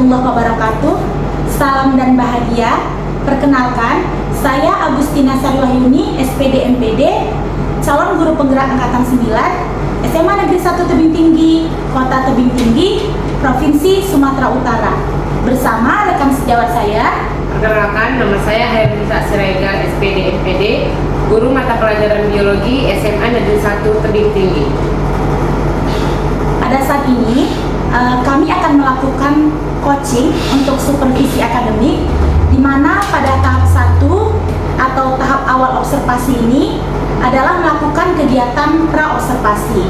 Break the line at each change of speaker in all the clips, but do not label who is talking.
warahmatullahi wabarakatuh. Salam dan bahagia. Perkenalkan, saya Agustina Sariwahyuni, SPD MPD, calon guru penggerak angkatan 9, SMA Negeri 1 Tebing Tinggi, Kota Tebing Tinggi, Provinsi Sumatera Utara. Bersama rekan sejawat saya.
Perkenalkan, nama saya Hairunisa Siregar, SPD MPD, guru mata pelajaran biologi SMA Negeri 1 Tebing Tinggi.
Pada saat ini, kami akan melakukan coaching untuk supervisi akademik, di mana pada tahap 1 atau tahap awal observasi ini adalah melakukan kegiatan pra-observasi.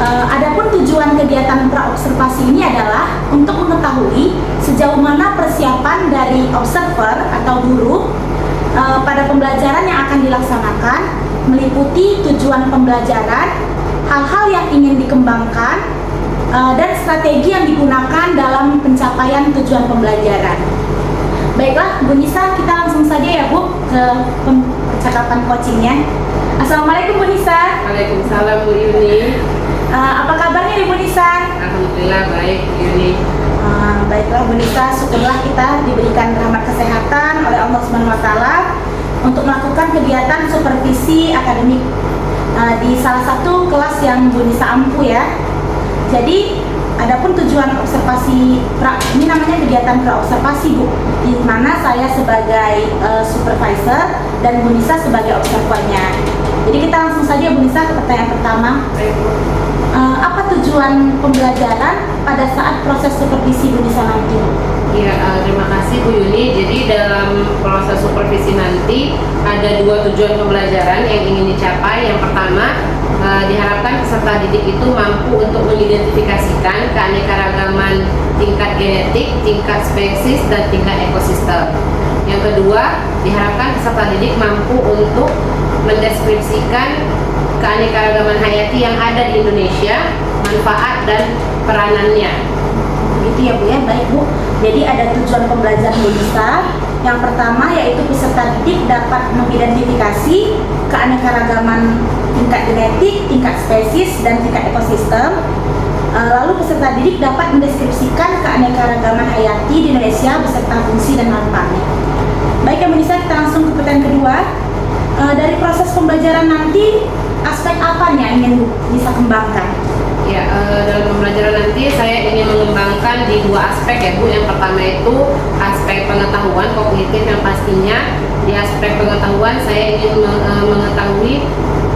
Adapun tujuan kegiatan pra-observasi ini adalah untuk mengetahui sejauh mana persiapan dari observer atau guru pada pembelajaran yang akan dilaksanakan, meliputi tujuan pembelajaran, hal-hal yang ingin dikembangkan, dan strategi yang digunakan dalam pencapaian tujuan pembelajaran. Baiklah, Bu Nisa, kita langsung saja ya Bu ke percakapan coachingnya. Assalamualaikum Bu Nisa.
Waalaikumsalam Bu Yuni.
Apa kabarnya nih Bu Nisa?
Alhamdulillah baik Bu Yuni.
Baiklah Bu Nisa, syukurlah kita diberikan rahmat kesehatan oleh Allah SWT untuk melakukan kegiatan supervisi akademik di salah satu kelas yang Bu Nisa ampuh ya. Jadi, adapun tujuan observasi ini namanya kegiatan pra-observasi Bu, di mana saya sebagai supervisor dan Bu Nisa sebagai observernya. Jadi kita langsung saja Bu Nisa ke pertanyaan pertama.
Baik Bu.
Apa tujuan pembelajaran pada saat proses supervisi Bu Nisa nanti?
Ya, terima kasih Bu Yuni. Jadi dalam proses supervisi nanti ada dua tujuan pembelajaran yang ingin dicapai. Yang pertama, diharapkan peserta didik itu mampu untuk mengidentifikasikan keanekaragaman tingkat genetik, tingkat spesies, dan tingkat ekosistem. Yang kedua, diharapkan peserta didik mampu untuk mendeskripsikan keanekaragaman hayati yang ada di Indonesia, manfaat dan peranannya.
Begitu ya Bu ya, baik Bu. Jadi ada tujuan pembelajaran Bu Nisa. Yang pertama yaitu peserta didik dapat mengidentifikasi keanekaragaman tingkat genetik, tingkat spesies, dan tingkat ekosistem. Lalu peserta didik dapat mendeskripsikan keanekaragaman hayati di Indonesia beserta fungsi dan manfaatnya. Baik ya Bu Nisa, kita langsung ke pertanyaan kedua. Dari proses pembelajaran nanti, aspek apa nih yang ingin Bu Nisa kembangkan?
Ya, dalam pembelajaran nanti saya ingin mengembangkan di dua aspek ya Bu. Yang pertama itu aspek pengetahuan kognitif, yang pastinya di aspek pengetahuan saya ingin mengetahui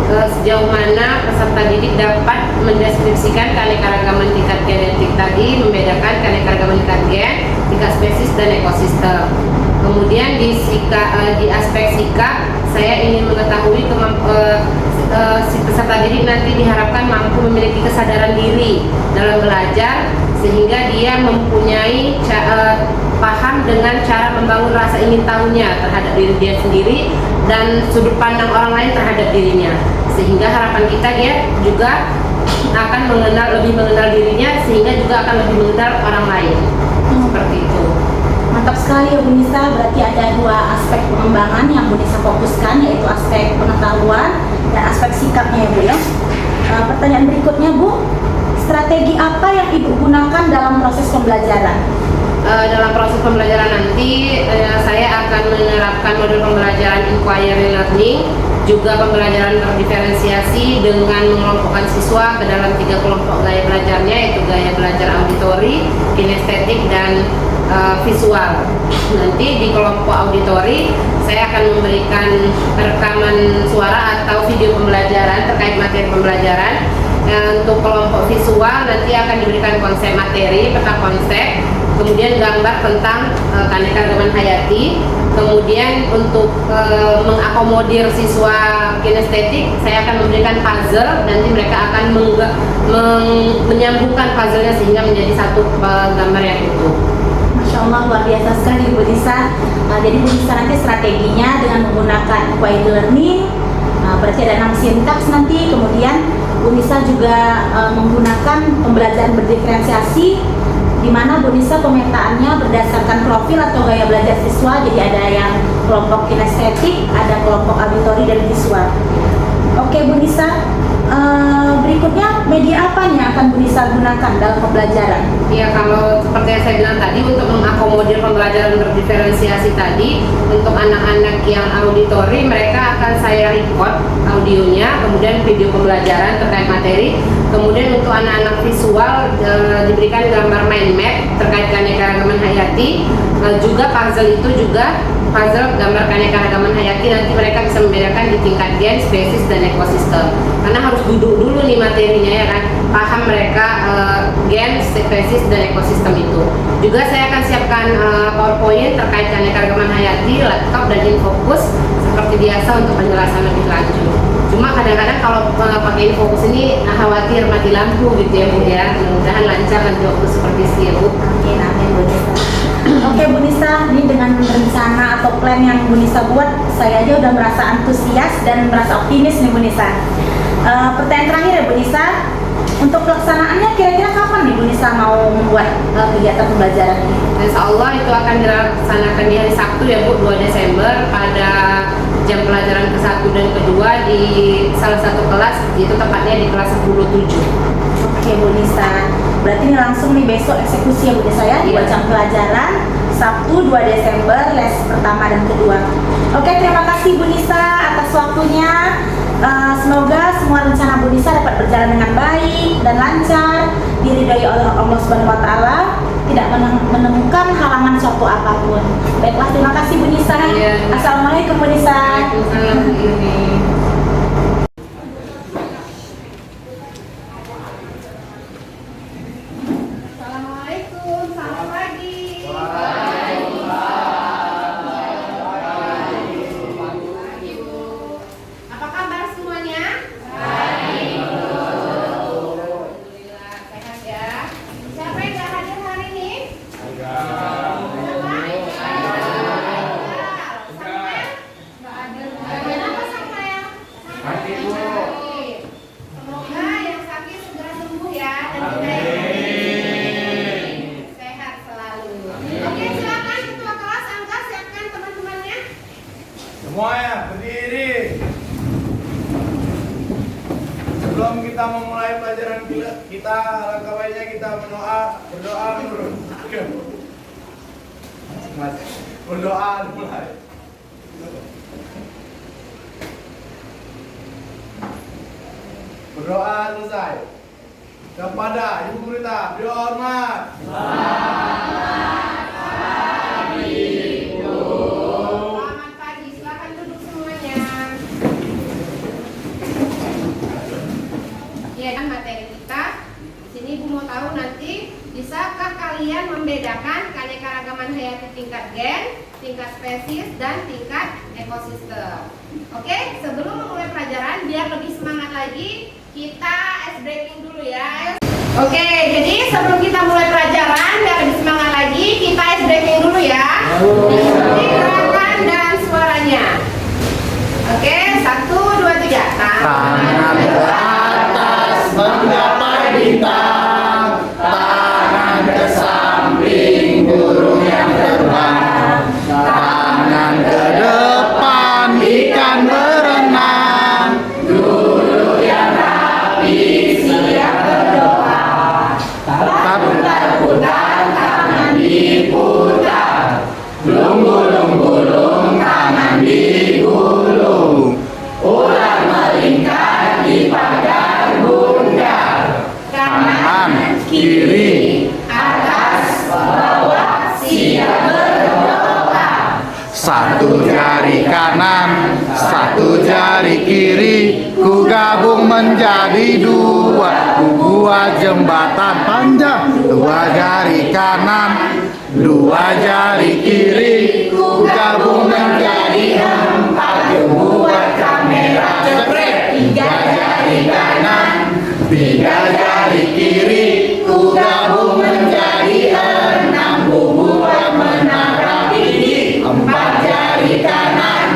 sejauh mana peserta didik dapat mendeskripsikan keanekaragaman tingkat genetik tadi, membedakan keanekaragaman tingkat gen, tingkat spesies, dan ekosistem. Kemudian di aspek sikap saya ingin mengetahui si peserta didik nanti diharapkan mampu memiliki kesadaran diri dalam belajar, sehingga dia mempunyai paham dengan cara membangun rasa ingin tahunya terhadap diri dia sendiri dan sudut pandang orang lain terhadap dirinya, sehingga harapan kita dia juga akan lebih mengenal dirinya, sehingga juga akan lebih mengenal orang lain. Seperti itu.
Mantap sekali ya Bu Nisa, berarti ada dua aspek pengembangan yang Bu Nisa fokuskan, yaitu aspek pengetahuan dan aspek sikapnya ya Bu ya. Pertanyaan berikutnya Bu, strategi apa yang Ibu gunakan dalam proses pembelajaran?
Dalam proses pembelajaran nanti saya akan menerapkan model pembelajaran inquiry learning, juga pembelajaran terdiferensiasi dengan mengelompokkan siswa ke dalam 3 kelompok gaya belajarnya, yaitu gaya belajar auditori, kinestetik, dan visual. Nanti di kelompok auditori saya akan memberikan rekaman suara atau video pembelajaran terkait materi pembelajaran. Untuk kelompok visual nanti akan diberikan konsep materi, peta konsep, kemudian gambar tentang keanekaragaman hayati. Kemudian untuk mengakomodir siswa kinestetik, saya akan memberikan puzzle. Nanti mereka akan menyambungkan puzzlenya sehingga menjadi satu gambar yang utuh.
Masya Allah, luar biasa sekali Bu Nisa. Jadi Bu Nisa nanti strateginya dengan menggunakan inquiry learning, berarti ada 6 sintaks nanti. Kemudian Bu Nisa juga menggunakan pembelajaran berdiferensiasi, di mana Bu Nisa pemetaannya berdasarkan profil atau gaya belajar siswa. Jadi ada yang kelompok kinestetik, ada kelompok auditori dan visual. Oke Bu Nisa, berikutnya media apa yang akan Bu Nisa gunakan dalam pembelajaran?
Ya, kalau seperti yang saya bilang tadi, untuk mengakomodir pembelajaran berdiferensiasi tadi, untuk anak-anak yang auditori, mereka akan saya record audionya, kemudian video pembelajaran terkait materi. Kemudian untuk anak-anak visual diberikan gambar mind map terkait keanekaragaman hayati, juga puzzle itu juga puzzle gambar keanekaragaman hayati, nanti mereka bisa membedakan di tingkat gen, spesies, dan ekosistem. Karena harus duduk dulu nih materinya ya kan, paham mereka gen, spesies, dan ekosistem itu. Juga saya akan siapkan PowerPoint terkait keanekaragaman hayati, laptop, dan infocus seperti biasa untuk penjelasan lebih lanjut. Cuma kadang-kadang kalau pakai infocus ini khawatir mati lampu gitu ya Bu ya. Mudah-mudahan lancar nanti waktu supervisi ya Bu.
Amin, amin Bu Nisa. Oke Bu Nisa, ini dengan rencana atau plan yang Bu Nisa buat, saya aja udah merasa antusias dan merasa optimis nih Bu Nisa. Pertanyaan terakhir ya Bu Nisa, untuk pelaksanaannya kira-kira kapan nih Bu Nisa mau membuat kegiatan pembelajaran ini?
Insya Allah itu akan dilaksanakan di hari Sabtu ya Bu, 2 Desember pada jam pelajaran ke-1 dan ke-2 di salah satu kelas, itu tepatnya di kelas 10-7.
Oke Bu Nisa, berarti ini langsung nih besok eksekusi ya Bu Nisa ya, 2 jam pelajaran, Sabtu 2 Desember, les pertama dan kedua. Oke, terima kasih Bu Nisa atas waktunya. Semoga semua rencana Bu Nisa dapat berjalan dengan baik dan lancar, diridhoi oleh Allah Subhanahu wa Ta'ala, tidak menemukan halangan suatu apapun. Baiklah, terima kasih Bu Nisa.
Iya.
Assalamualaikum Bu Nisa.
Waalaikumsalam Bu Yuni. Assalamualaikum, selamat pagi. Apa kabar semuanya? Alhamdulillah, sehat ya. Siapa yang nggak hadir hari ini? Bagian apa Samuel? Sakit. Semoga yang sakit segera sembuh ya dan tidak sehat selalu. Oke, silakan ketua kelas Angga siapkan teman-temannya.
Semuanya berdiri. Sebelum kita memulai pelajaran kita, alangkah baiknya kita berdoa menurut. Berdoa mulai. Berdoa selesai. Kepada Ibu Gurita, beri hormat.
Selamat pagi, silakan duduk semuanya. Ya kan materi kita. Sini Ibu mau tahu nanti, bisakah kalian membedakan keanekaragaman hayati tingkat gen, tingkat spesies, dan tingkat ekosistem? Oke, sebelum memulai pelajaran, biar lebih semangat lagi, kita ice breaking dulu ya. Oke, jadi sebelum kita mulai pelajaran, biar lebih semangat lagi, kita ice breaking dulu ya. Ikuti gerakan dan suaranya. Oke, 1, 2, 3.
Tangan ke atas menggapai bintang, tangan ke samping burung yang terbang, tangan ke depan ikan berenang, duduk yang rapi siap berdoa, putar tangan diputar, gulung-gulung tangan digulung, ular melingkar di pagar bundar, kanan kiri atas bawah siap berdoa, satu jari kanan satu jari kiri ku gabung menjadi dua, ku buat jembatan panjang, dua jari kanan dua jari kiri ku gabung menjadi empat, ku buat kamera jepret, tiga jari kanan tiga jari kiri ku gabung menjadi enam, ku buat menara gigi, empat jari kanan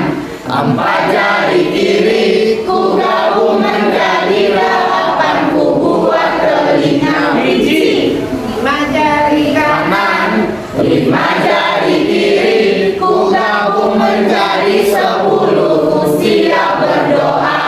empat jari kiri ku gabung menjadi delapan, ku buat telinga biji,
Lima jari
kanan lima jari kiri ku gabung menjadi 10, ku siap berdoa.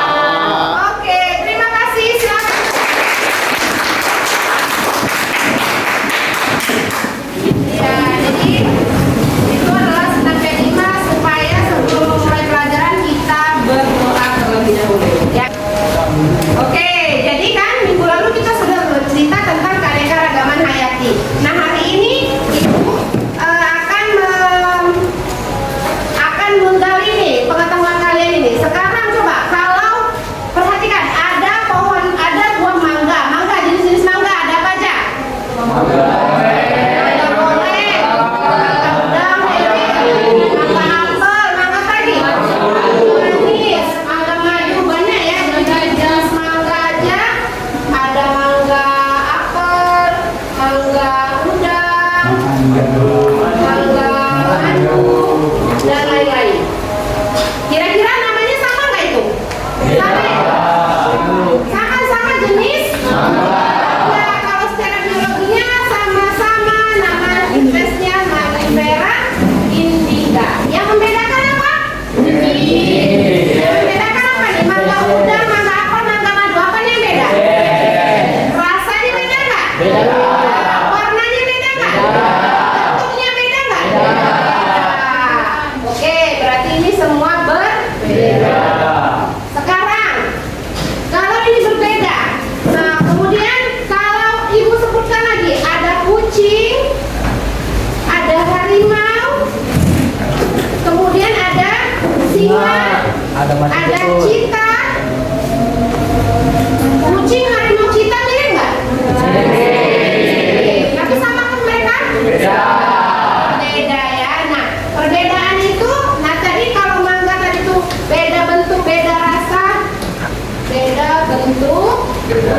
singa, ada cita, kucing, harimau, cita mirip nggak? Tapi sama kan mereka? Beda ya. Nah, perbedaan itu, nah tadi kalau mangga tadi tuh beda bentuk, beda rasa, beda bentuk,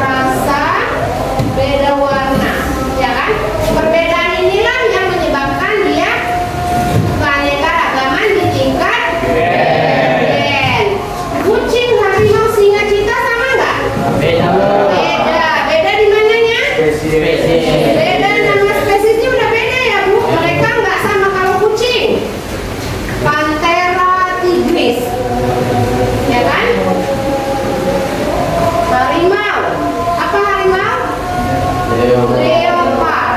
rasa, beda warna, ya kan? Perbedaan inilah yang menyebabkan dia keanekaragaman di tingkat gen. Kucing, harimau, singa, cita sama nggak? Beda. Beda di mananya? Beda, nama spesiesnya udah beda ya Bu. Mereka nggak sama. Kalau kucing, Panthera tigris, ya kan? Harimau, apa harimau? Leopard.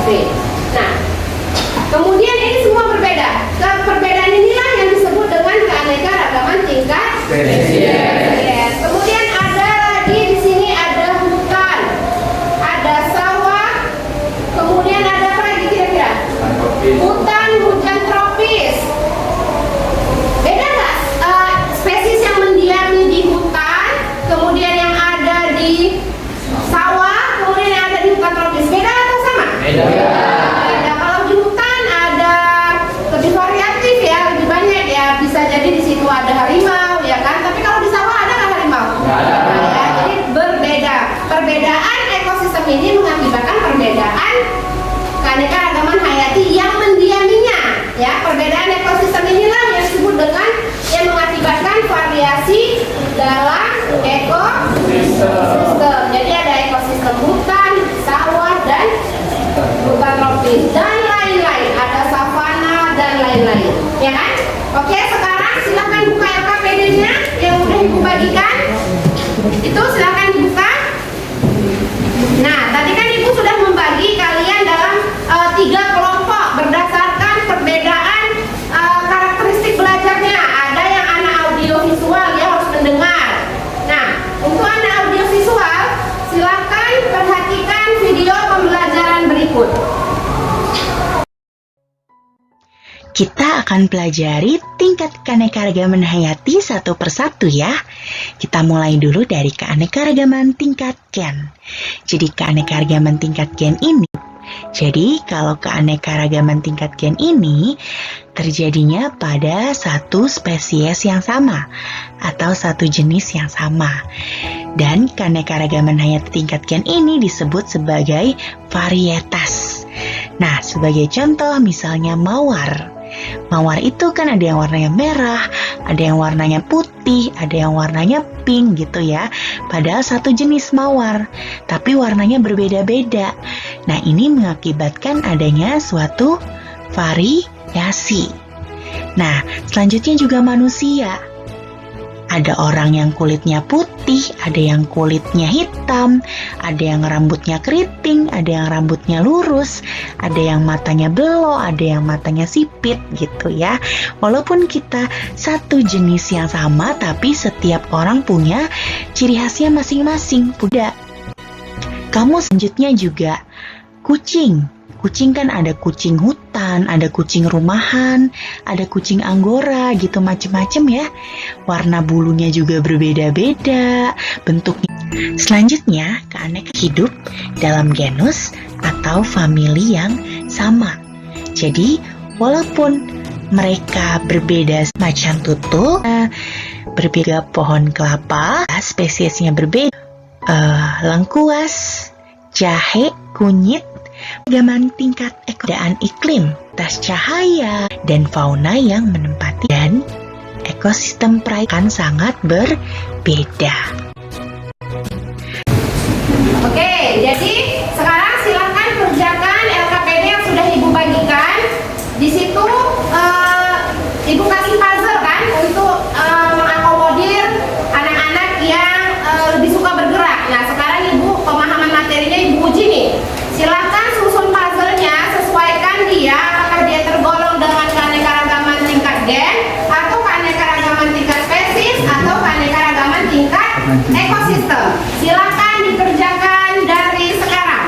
SP. Nah, kemudian ini semua berbeda. Perbedaan inilah yang disebut dengan keanekaragaman tingkat spesies. Kemudian ada lagi di sini ada hutan, ada sawah, kemudian ada apa lagi kira-kira? Hutan hujan tropis. Beda nggak spesies yang mendiami di hutan, kemudian yang ada di sawah, kemudian yang ada di hutan tropis? Beda atau sama? Beda. Kalau di hutan ada lebih variatif ya, lebih banyak ya. Bisa jadi di situ ada harimau ya kan, tapi kalau di sawah ada nggak harimau? Ada. Ya, jadi berbeda. Perbedaan ekosistem ini mengakibatkan perbedaan keanekaragaman hayati yang mendiaminya. Ya, perbedaan ekosistem inilah yang disebut dengan yang mengakibatkan variasi dalam ekosistem. Jadi ada ekosistem hutan, sawah, dan hutan tropis dan lain-lain. Ada savana dan lain-lain. Ya kan? Oke, sekarang silakan buka LKPD-nya yang udah Ibu bagikan. Itu silakan dibuka. Nah, tadi kan Ibu sudah membagi kalian dalam 3 kelompok berdasarkan perbedaan karakteristik belajarnya. Ada yang anak audiovisual, dia harus mendengar. Nah, untuk anak audiovisual, silakan perhatikan video pembelajaran berikut.
Kita akan pelajari tingkat keanekaragaman hayati satu persatu ya. Kita mulai dulu dari keanekaragaman tingkat gen. Jadi keanekaragaman tingkat gen ini, jadi kalau keanekaragaman tingkat gen ini terjadinya pada satu spesies yang sama atau satu jenis yang sama. Dan keanekaragaman hayati tingkat gen ini disebut sebagai varietas. Nah, sebagai contoh misalnya mawar. Mawar itu kan ada yang warnanya merah, ada yang warnanya putih, ada yang warnanya pink gitu ya. Padahal satu jenis mawar, tapi warnanya berbeda-beda. Nah, ini mengakibatkan adanya suatu variasi. Nah, selanjutnya juga manusia. Ada orang yang kulitnya putih, ada yang kulitnya hitam, ada yang rambutnya keriting, ada yang rambutnya lurus, ada yang matanya belok, ada yang matanya sipit gitu ya. Walaupun kita satu jenis yang sama, tapi setiap orang punya ciri khasnya masing-masing. Udah. Kamu selanjutnya juga kucing. Kucing kan ada kucing hutan, ada kucing rumahan, ada kucing anggora gitu macem-macem ya. Warna bulunya juga berbeda-beda, bentuknya. Selanjutnya, keanekaragaman hidup dalam genus atau famili yang sama. Jadi, walaupun mereka berbeda macam tutul, berbeda pohon kelapa, spesiesnya berbeda, lengkuas, jahe, kunyit, keanekaragaman tingkat keadaan iklim, tas cahaya, dan fauna yang menempati dan ekosistem perairan sangat berbeda.
Oke, jadi sekarang silakan kerjakan LKPD yang sudah Ibu bagikan. Di situ Ibu kasih puzzle kan untuk mengakomodir anak-anak yang lebih suka bergerak. Nah, sekarang Ibu pemahaman materinya Ibu uji nih. Silakan susun puzzle-nya, sesuaikan dia apakah dia tergolong dengan keanekaragaman tingkat gen atau keanekaragaman tingkat spesies atau keanekaragaman tingkat ekosistem. Silakan dikerjakan dari sekarang.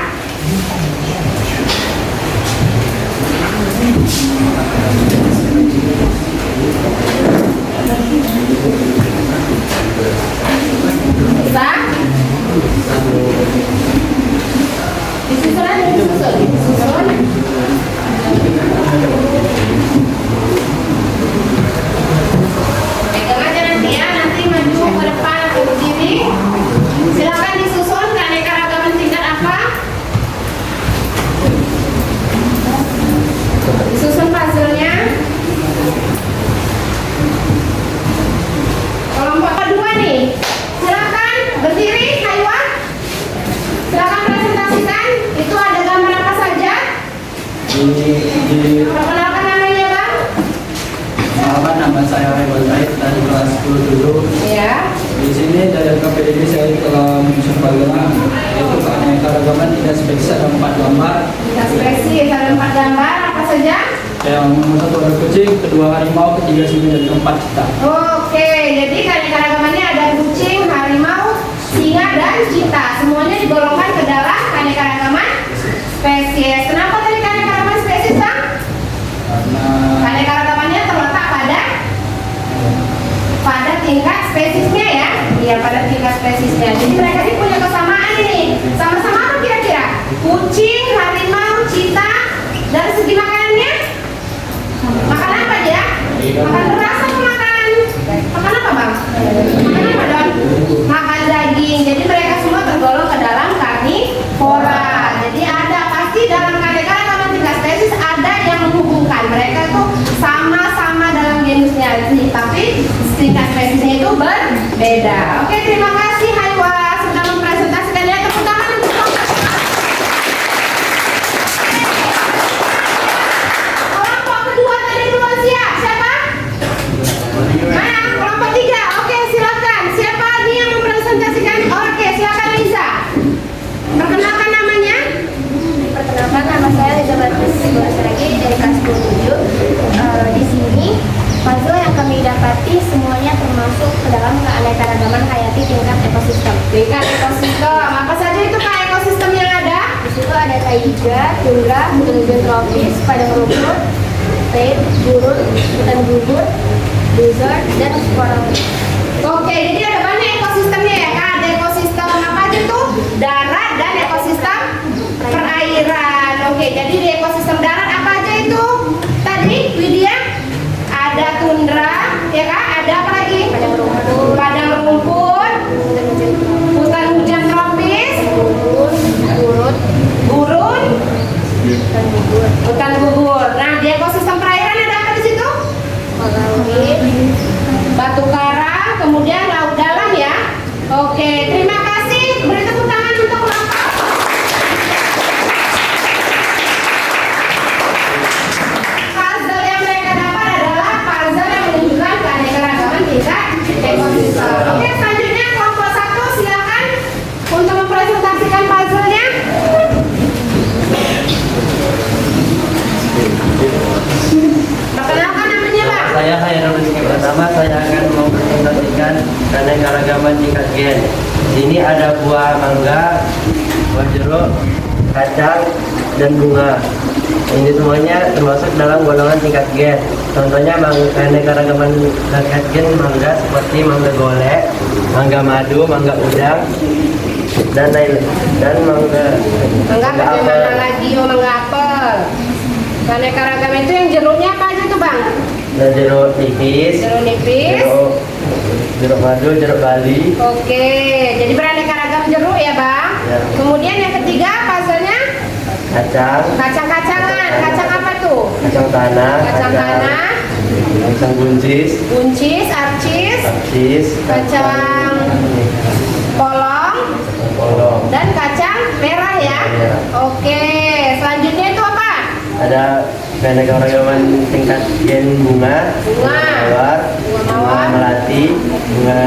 nama saya Iwan Said dari kelas 10
Ya.
Di sini dari KPDB saya telah menyusun program yaitu keanekaragaman tidak spesies ada 4 gambar.
Tidak spesies ada 4 gambar apa saja?
Yang satu ada kucing, kedua harimau, ketiga singa dan keempat cita.
Oke, jadi keanekaragamannya ada kucing, harimau, singa dan cita. Semuanya digolongkan ke dalam keanekaragaman spesies. Kenapa tadi keanekaragaman spesies, Bang?
Karena
Keanekaragamannya terletak pada tingkat spesiesnya ya. Iya, pada tingkat spesiesnya. Jadi mereka ini punya kesamaan ini. Sama-sama apa kira-kira? Kucing, harimau, cita. Dari segi makanannya? Makan apa dia? Makan beras atau makan? Makan apa, Bang? Makan apa dong? Makan daging. Jadi mereka semua tergolong ke dalam karnivora. Jadi ada pasti dalam keanekaragaman tingkat spesies ada yang menghubungkan mereka itu sama-sama dalam genusnya, tapi tingkat spesiesnya itu berbeda. Oke, terima kasih Haiwa sudah mempresentasikan ya. Tepuk tangan untuk kelompok kedua tadi belum siap. Siapa? Mana? Kelompok 3. Oke, silakan. Siapa nih yang mempresentasikan? Oke, silakan Liza. Perkenalkan namanya.
Perkenalkan, nama saya Liza Batis Saragi dari kelas 27. Di sini puzzle yang kami dapati semuanya termasuk ke dalam keanekaragaman hayati tingkat ekosistem.
Tingkat ekosistem. Apa saja itu Kak ekosistem yang ada?
Di situ ada taiga, tundra, hutan hujan tropis, padang rumput, steppe, gurun, hutan gugur, desert, dan coral reef.
Oke, jadi ada banyak ekosistemnya ya Kak. Ada ekosistem apa aja tuh? Darat dan ekosistem perairan. Oke, jadi di ekosistem darat apa aja itu? Tadi Widya ada tundra, ya Kak? Ada apa lagi? Padang rumput, hutan hujan tropis, gurun, hutan gugur. Nah, di ekosistem perairan ada apa di situ?
Coral reef,
Batu karang, kemudian laut dalam ya. Oke, terima kasih. Beri tepuk tangan untuk kelompok. Puzzle yang mereka dapat adalah puzzle yang menunjukkan keanekaragaman tingkat ekosistem. Oke, selanjutnya kelompok 1 silakan untuk mempresentasikan puzzle-nya. Perkenalkan namanya, Pak.
Saya Hairul Rizky. Pertama saya akan mempresentasikan keanekaragaman tingkat gen. Sini ada buah mangga, buah jeruk, kacang, dan bunga. Ini semuanya termasuk dalam golongan tingkat gen. Contohnya keanekaragaman tingkat gen mangga seperti mangga golek, mangga madu, mangga udang, dan lain dan mangga
Bagaimana lagi? Oh, mangga apel. Keanekaragaman itu yang jeruknya apa aja tuh, Bang?
dan jeruk nipis,
Jeruk nipis.
jeruk madu, jeruk bali.
Oke, jadi beraneka ragam jeruk ya, Bang.
Ya.
Kemudian yang ketiga puzzle-nya kacang-kacangan. Kacang apa tuh?
Kacang tanah,
Kacang tanah,
kacang buncis,
buncis, arcis, kacang polong, dan kacang merah ya.
Ya.
Oke, selanjutnya itu apa?
ada keanekaragaman tingkat gen bunga, mawar, bunga melati, bunga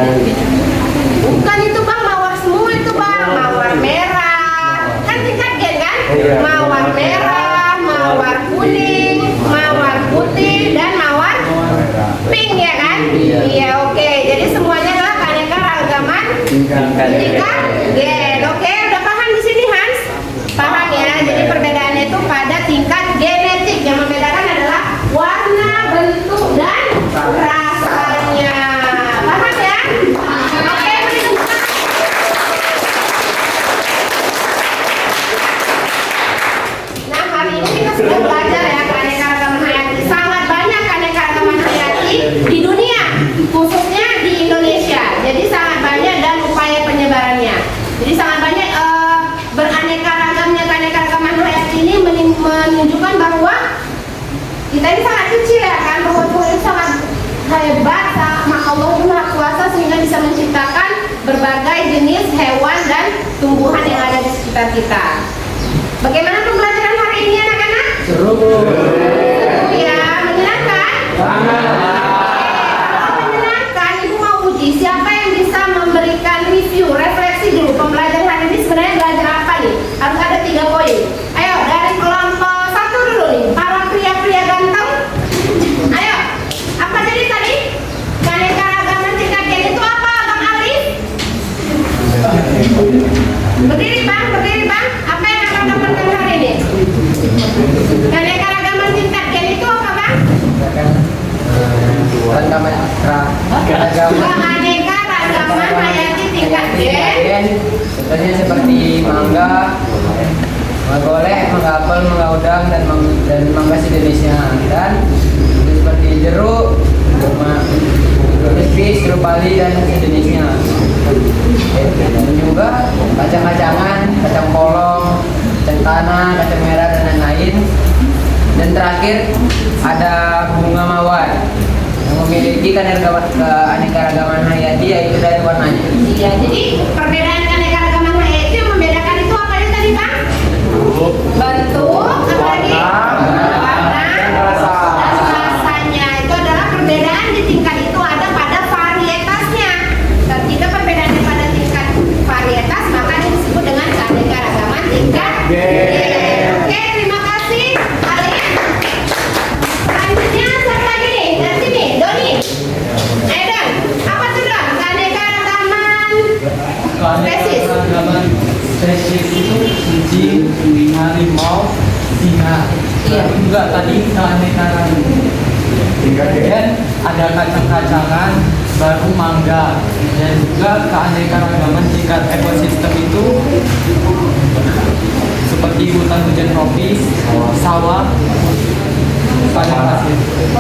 Bukan itu Bang, mawar semua itu Bang. Mawar merah. Kan tingkat gen kan?
Iya.
Mawar merah, mawar kuning, mawar putih, dan mawar pink ya kan? Iya, oke. Jadi semuanya adalah keanekaragaman tingkat gen. Oke, udah paham di sini Hans? Paham ya? Jadi perbedaannya itu pada tingkat genetik. Yang membedakan adalah warna, bentuk, dan rasanya. Paham ya? Oke, beri tepuk tangan. Nah, hari ini kita sudah belajar ya keanekaragaman hayati. Sangat banyak keanekaragaman hayati di dunia, khususnya di Indonesia. Jadi sangat banyak dan upaya penyebarannya. Jadi sangat banyak beraneka ragamnya keanekaragaman hayati ini menunjukkan bahwa kita ini sangat kecil ya kan, bahwa Tuhan itu sangat hebat, Allah itu maha kuasa sehingga bisa menciptakan berbagai jenis hewan dan tumbuhan yang ada di sekitar kita. Bagaimana pembelajaran hari ini anak-anak? Seru ya, menyenangkan? Oke, Keanekaragaman hayati tingkat G.
Contohnya seperti mangga, mangga oleh, mangga apel, mangga udang, dan mangga sejenisnya. Dan seperti jeruk, nipis, jeruk bali, dan sejenisnya. Dan juga kacang-kacangan, kacang polong, kacang tanah, kacang merah, dan lain-lain. Dan terakhir ada bunga mawar yang memiliki keanekaragaman hayati, yaitu dari warnanya.
Iya, jadi perbedaan keanekaragaman hayati yang membedakan itu apa ya tadi Bang? Bentuk, apa lagi? Warna, dan rasanya. Itu adalah perbedaan di tingkat itu ada pada varietasnya. Ketika perbedaannya pada tingkat varietas, maka disebut dengan keanekaragaman tingkat G. Oke, terima kasih kalian. Selanjutnya siapa lagi nih? Dari sini, Doni. Don, apa tuh Don? Keanekaragaman spesies.
Keanekaragaman spesies itu kucing, harimau, singa.
Iya.
Lalu juga tadi keanekaragaman tingkat gen ada kacang-kacangan, baru mangga, dan juga keanekaragaman tingkat ekosistem itu seperti hutan hujan tropis, sawah, padang pasir.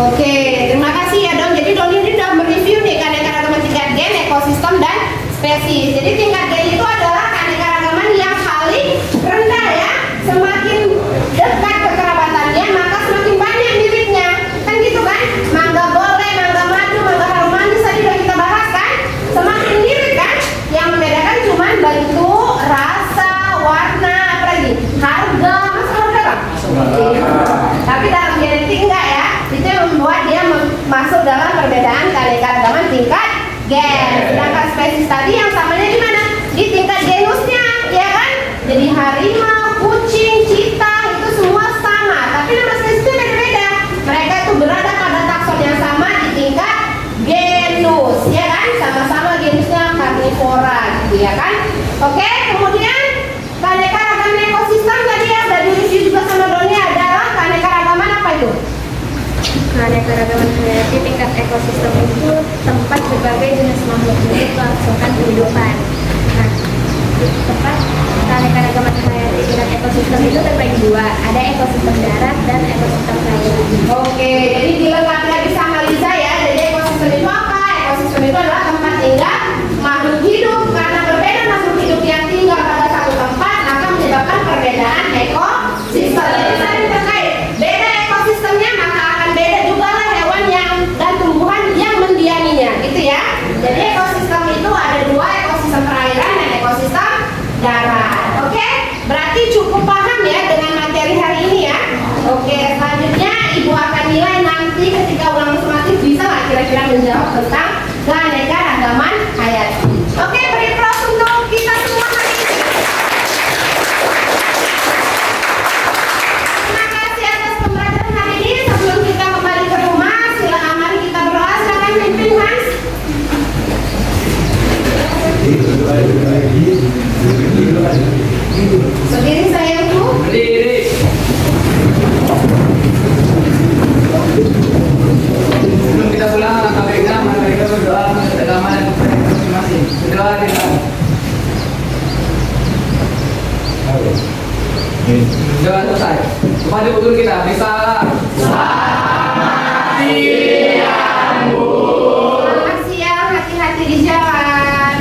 Oke, terima kasih ya Don. Jadi Don ini sudah mereview nih keanekaragaman tingkat gen, ekosistem, dan spesies. Jadi tingkat gen itu adalah keanekaragaman yang paling rendah ya. Semakin dekat kekerabatannya, maka semakin banyak miripnya. Kan gitu kan? Mangga boleh, mangga madu, mangga harum manis tadi sudah kita bahas kan? Semakin mirip kan? Yang membedakan cuma bentuk, rasa, warna, apa lagi? Harga, masuk harga Bang? Tapi dalam genetik enggak ya? Itu yang membuat dia masuk dalam perbedaan keanekaragaman tingkat gen. Sedangkan spesies tadi yang samanya di mana? Di tingkat genusnya, ya kan? Jadi harimau, kucing, cheetah itu semua sama, tapi nama spesiesnya beda-beda. Mereka itu berada pada takson yang sama di tingkat genus, ya kan? Sama-sama genusnya karnivora, gitu ya kan? Oke, kemudian keanekaragaman ekosistem tadi ya, sudah direview juga sama Doni, adalah keanekaragaman apa itu?
Keanekaragaman hayati tingkat ekosistem itu tempat berbagai jenis makhluk hidup melangsungkan kehidupan. Nah, tempat keanekaragaman hayati tingkat ekosistem itu terbagi dua, ada ekosistem darat dan ekosistem laut.
Oke, jadi dilengkapi lagi sama Liza ya. Jadi ekosistem itu apa? Ekosistem itu adalah tempat tinggal makhluk hidup. Karena berbeda makhluk hidup yang tinggal pada satu tempat, akan menyebabkan perbedaan ekosistem. Jadi tadi terkait beda ekosistemnya, maka akan beda juga lah hewan yang dan tumbuhan yang mendiaminya, gitu ya. Jadi ekosistem itu ada dua, ekosistem perairan dan ekosistem darat. Oke, berarti cukup paham ya dengan materi hari ini ya. Oke, selanjutnya Ibu akan nilai nanti ketika ulang sumatif bisa nggak kira-kira menjawab tentang keanekaragaman hayati. Oke, beri aplaus untuk kita semua hari ini. Terima kasih atas pembelajaran hari ini. Sebelum kita kembali ke rumah, silakan mari kita berdoa. Silakan pimpin Mas. Berdiri sayangku.
Berdiri. Sebelum kita pulang, mari kita berdoa untuk keamanan masing-masing. Berdoa kita. Doa selesai. Kepada guru kita, bisa.
Selamat siang, hati-hati di jalan.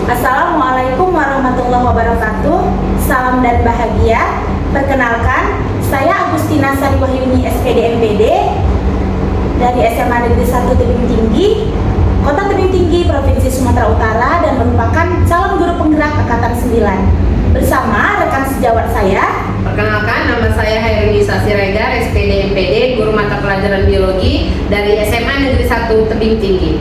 Assalamualaikum warahmatullahi wabarakatuh. Salam dan bahagia. Perkenalkan, saya Agustina Sari Wahyuni SPD MPD dari SMA Negeri 1 Tebing Tinggi, Kota Tebing Tinggi, Provinsi Sumatera Utara, dan merupakan calon guru penggerak Angkatan 9 bersama rekan sejawat saya.
Perkenalkan, nama saya Hairunisa Siregar, SPD MPD, guru mata pelajaran biologi dari SMA Negeri 1 Tebing Tinggi.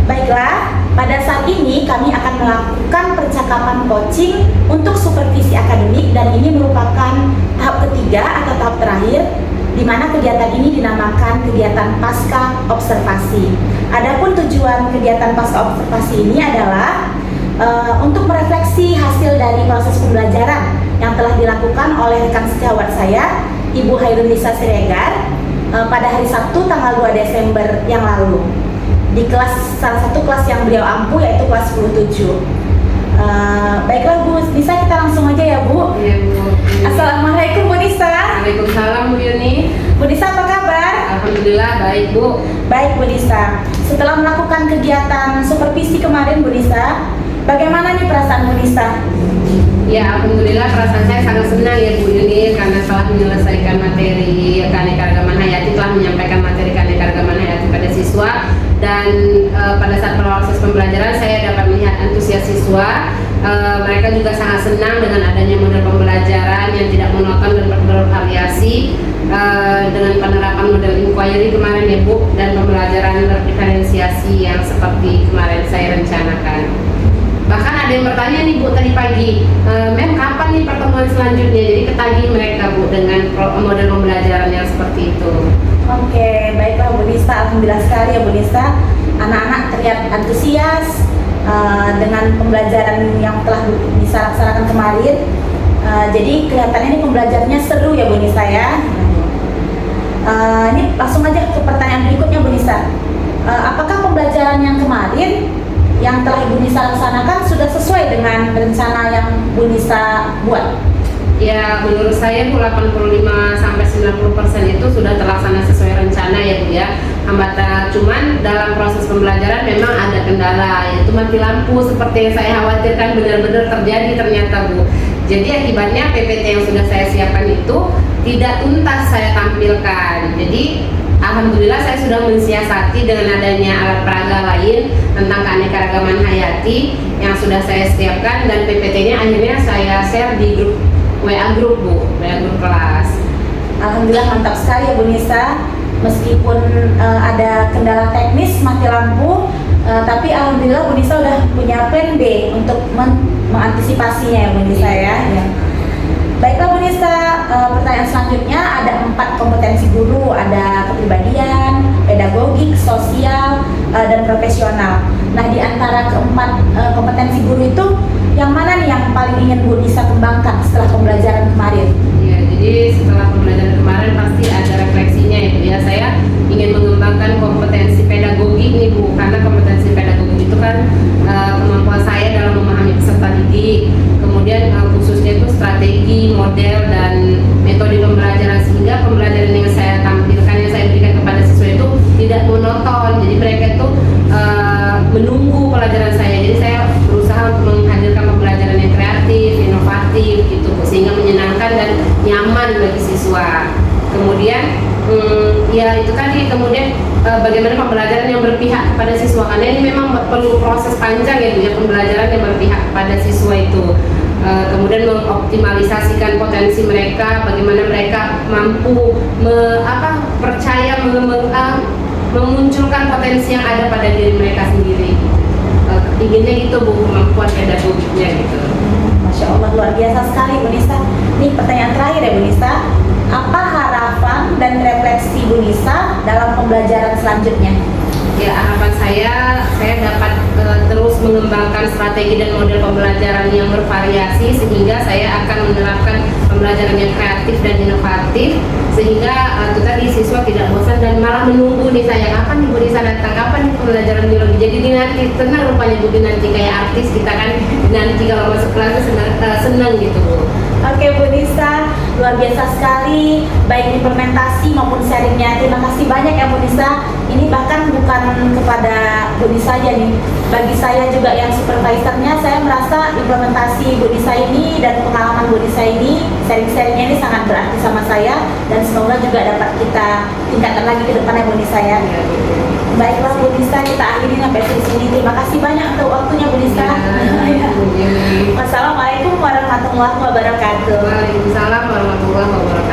Baiklah, Pada saat ini kami akan melakukan percakapan coaching untuk supervisi akademik dan ini merupakan tahap ketiga atau tahap terakhir di mana kegiatan ini dinamakan kegiatan pasca observasi. Adapun tujuan kegiatan pasca observasi ini adalah untuk merefleksi hasil dari proses pembelajaran yang telah dilakukan oleh rekan sejawat saya, Ibu Hairunisa Siregar, pada hari Sabtu tanggal 2 Desember yang lalu di salah satu kelas yang beliau ampu, yaitu kelas 10-7. Baiklah Bu Nisa, kita langsung aja ya Bu.
Iya Bu.
Assalamualaikum Bu Nisa.
Waalaikumsalam Bu Yuni.
Bu Nisa apa kabar?
Alhamdulillah baik Bu.
Baik Bu Nisa, setelah melakukan kegiatan supervisi kemarin Bu Nisa, bagaimana nih perasaan Bu Nisa?
Ya, alhamdulillah perasaan saya sangat senang ya Bu Yuni karena telah menyelesaikan materi keanekaragaman hayati, telah menyampaikan materi keanekaragaman hayati pada siswa, dan pada saat proses pembelajaran saya dapat melihat antusias siswa. Mereka juga sangat senang dengan adanya model pembelajaran yang tidak monoton dan bervariasi, dengan penerapan model inquiry kemarin ya Bu, dan pembelajaran berdiferensiasi yang seperti kemarin saya rencanakan. Bahkan ada yang bertanya nih Bu tadi pagi, Mem kapan nih pertemuan selanjutnya? Jadi ketagih mereka Bu dengan model pembelajaran yang seperti itu.
Oke, baiklah Bu Nisa, alhamdulillah sekali ya Bu Nisa. Anak-anak terlihat antusias dengan pembelajaran yang telah bisa laksanakan kemarin. Jadi kelihatannya ini pembelajarannya seru ya Bu Nisa ya. Ini langsung aja ke pertanyaan berikutnya Bu Nisa. Apakah pembelajaran yang kemarin yang telah Ibu Nisa laksanakan sudah sesuai dengan rencana yang Bu Nisa buat?
Ya, menurut saya Bu 85-90% itu sudah terlaksana sesuai rencana ya Bu ya. Hambatan cuman dalam proses pembelajaran memang ada kendala, yaitu mati lampu seperti yang saya khawatirkan benar-benar terjadi ternyata Bu. Jadi akibatnya PPT yang sudah saya siapkan itu tidak tuntas saya tampilkan. Jadi alhamdulillah saya sudah mensiasati dengan adanya alat peraga lain tentang keanekaragaman hayati yang sudah saya siapkan, dan PPT-nya akhirnya saya share di grup WA grup Bu, WA grup kelas.
Alhamdulillah mantap sekali ya Bu Nisa. Meskipun ada kendala teknis mati lampu, tapi alhamdulillah Bu Nisa udah punya plan B untuk mengantisipasinya ya Bu Nisa ya. Baiklah Bu Nisa, pertanyaan selanjutnya ada 4 kompetensi guru, ada kepribadian, pedagogik, sosial, dan profesional. Nah, di antara keempat kompetensi guru itu yang mana nih yang paling ingin Bu Nisa kembangkan setelah pembelajaran kemarin?
Ya, jadi setelah pembelajaran kemarin pasti ada refleksinya ya Bu ya. Saya ingin mengembangkan kompetensi pedagogik nih Bu, karena kompetensi pedagogik itu kan kemampuan saya dalam memahami peserta didik, kemudian khususnya itu strategi, model, dan metode pembelajaran, sehingga pembelajaran yang saya tampilkan, yang saya berikan kepada siswa itu tidak monoton. Jadi mereka itu menunggu pelajaran saya. Jadi saya berusaha untuk menghadirkan pembelajaran yang kreatif, inovatif gitu, sehingga menyenangkan dan nyaman bagi siswa. Kemudian ya itu tadi, kemudian bagaimana pembelajaran yang berpihak kepada siswa, karena ini memang perlu proses panjang ya Bu ya, pembelajaran yang berpihak kepada siswa itu. Kemudian mengoptimalisasikan potensi mereka, bagaimana mereka mampu percaya memunculkan potensi yang ada pada diri mereka sendiri. Inginnya itu Bu, kemampuan pedagogiknya gitu.
Masya Allah, luar biasa sekali Bu Nisa. Nih pertanyaan terakhir ya Bu Nisa, apa harapan dan refleksi Bu Nisa dalam pembelajaran selanjutnya?
Ya, harapan saya dapat terus mengembangkan strategi dan model pembelajaran yang bervariasi, sehingga saya akan menerapkan pembelajaran yang kreatif dan inovatif, sehingga itu tadi siswa tidak bosan dan malah menunggu nih saya, kapan nih Bu Nisa datang, kapan nih pembelajaran biologi. Jadi nanti tenang rupanya Bu, nanti kayak artis kita kan, nanti kalau masuk kelas senang gitu Bu.
Oke Bu Nisa, luar biasa sekali baik implementasi maupun sharingnya. Terima kasih banyak ya Bu Nisa. Ini bahkan bukan kepada Bu Nisa aja nih, bagi saya juga yang supervisornya, saya merasa implementasi Bu Nisa ini dan pengalaman Bu Nisa ini, sharing-sharingnya ini sangat berarti sama saya, dan semoga juga dapat kita tingkatkan lagi ke depannya Bu Nisa ya. Baiklah Bu Nisa, kita akhiri sampai di sini. Terima kasih banyak untuk waktunya Bu Nisa. Wassalamualaikum warahmatullahi wabarakatuh.
Waalaikumsalam warahmatullahi wabarakatuh.